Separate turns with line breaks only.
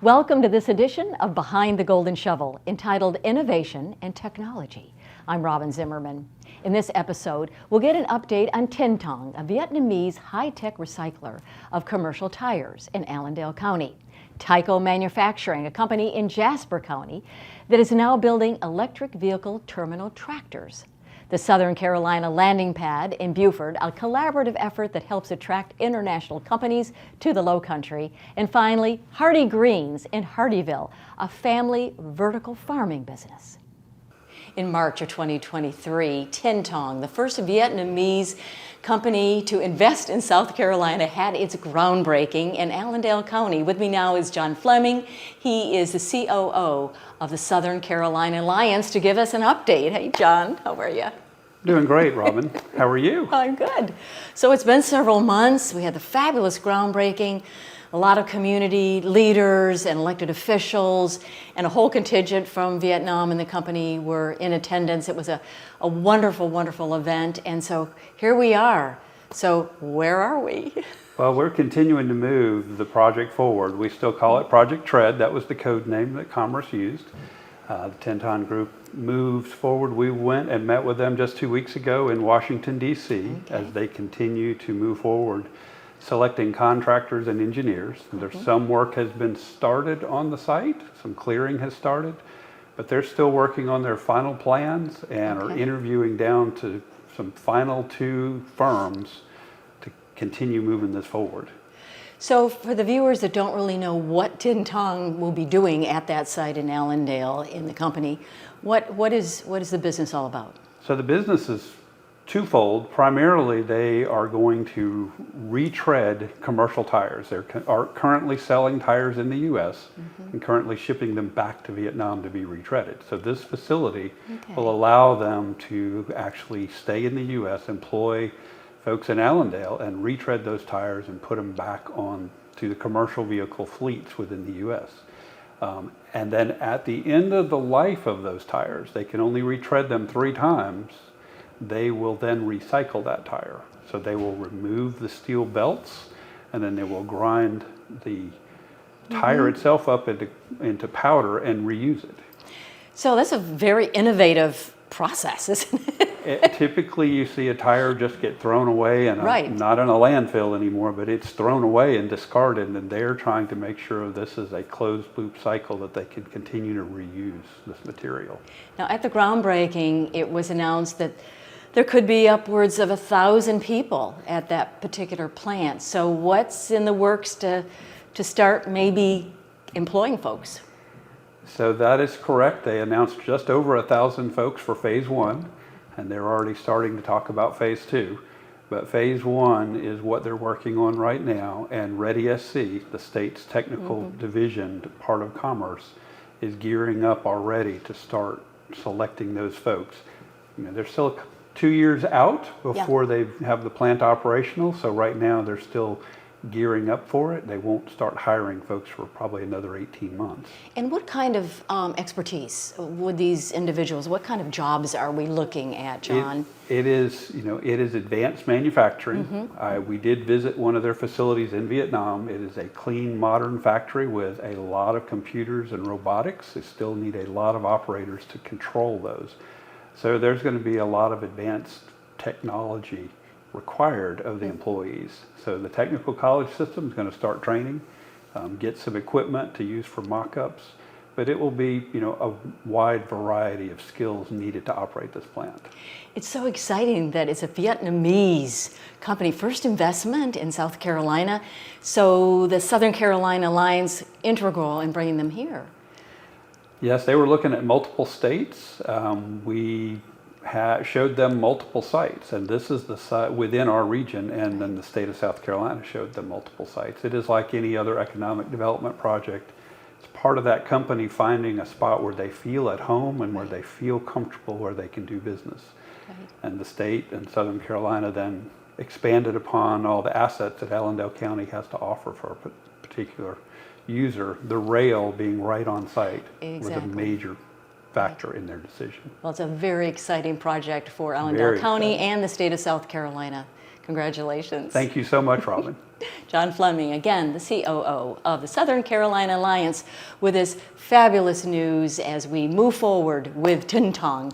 Welcome to this edition of Behind the Golden Shovel, entitled Innovation and Technology. I'm Robyn Zimmerman. In this episode, we'll get an update on Thanh, a Vietnamese high-tech recycler of commercial tires in Allendale County. Tyco Manufacturing, a company in Jasper County that is now building electric vehicle terminal tractors. The Southern Carolina landing pad in Beaufort, a collaborative effort that helps attract international companies to the Lowcountry. And finally, Hardy Greens in Hardyville, a family vertical farming business. In March of 2023, Thanh, the first Vietnamese company to invest in South Carolina, had its groundbreaking in Allendale County. With me now is John Fleming. He is the COO of the Southern Carolina Alliance to give us an update. Hey, John, how are you?
Doing great, Robyn. How are you?
I'm good. So it's been several months. We had the fabulous groundbreaking. A lot of community leaders and elected officials and a whole contingent from Vietnam and the company were in attendance. It was a wonderful, wonderful event. And so here we are. So where are we?
Well, we're continuing to move the project forward. We still call it Project Tread. That was the code name that Commerce used. The Thanh group moved forward. We went and met with them just 2 weeks ago in Washington, D.C. as they continue to move forward, selecting contractors and engineers. There's some work has been started on the site, some clearing has started, but they're still working on their final plans and are interviewing down to some final two firms to continue moving this forward.
So for the viewers that don't really know what Thanh will be doing at that site in Allendale in the company, what is the business all about? So
the business is twofold. Primarily, they are going to retread commercial tires. They are currently selling tires in the U.S. And currently shipping them back to Vietnam to be retreaded. So this facility will allow them to actually stay in the U.S., employ folks in Allendale, and retread those tires and put them back on to the commercial vehicle fleets within the U.S. And then at the end of the life of those tires, they can only retread them 3 times. They will then recycle that tire. So they will remove the steel belts, and then they will grind the tire itself up into powder and reuse it.
So that's a very innovative process, isn't it?
Typically you see a tire just get thrown away and not in a landfill anymore, but it's thrown away and discarded, and they're trying to make sure this is a closed loop cycle that they can continue to reuse this material.
Now at the groundbreaking, it was announced that there could be upwards of 1,000 people at that particular plant. So what's in the works to start maybe employing folks?
So that is correct. They announced just over 1,000 folks for phase 1, and they're already starting to talk about phase 2. But phase 1 is what they're working on right now, and Ready SC, the state's technical division, part of Commerce, is gearing up already to start selecting those folks. You know, they're still 2 years out before they have the plant operational, so right now they're still gearing up for it. They won't start hiring folks for probably another 18 months. And
what kind of expertise would these individuals, what kind of jobs are we looking at, John?
It is advanced manufacturing. We did visit one of their facilities in Vietnam. It is a clean, modern factory with a lot of computers and robotics. They still need a lot of operators to control those. So there's going to be a lot of advanced technology required of the employees. So the technical college system is going to start training, get some equipment to use for mock-ups, but it will be, a wide variety of skills needed to operate this plant.
It's so exciting that it's a Vietnamese company, first investment in South Carolina. So the Southern Carolina Alliance integral in bringing them here.
Yes, they were looking at multiple states. We showed them multiple sites, and this is the site within our region, and then the state of South Carolina showed them multiple sites. It is like any other economic development project. It's part of that company finding a spot where they feel at home and where they feel comfortable, where they can do business. And the state and Southern Carolina then expanded upon all the assets that Allendale County has to offer for a particular user, the rail being right on site was a major factor in their decision.
Well, it's a very exciting project for Allendale County and the state of South Carolina. Congratulations.
Thank you so much, Robyn.
John Fleming, again, the COO of the Southern Carolina Alliance, with this fabulous news as we move forward with Tin Tong.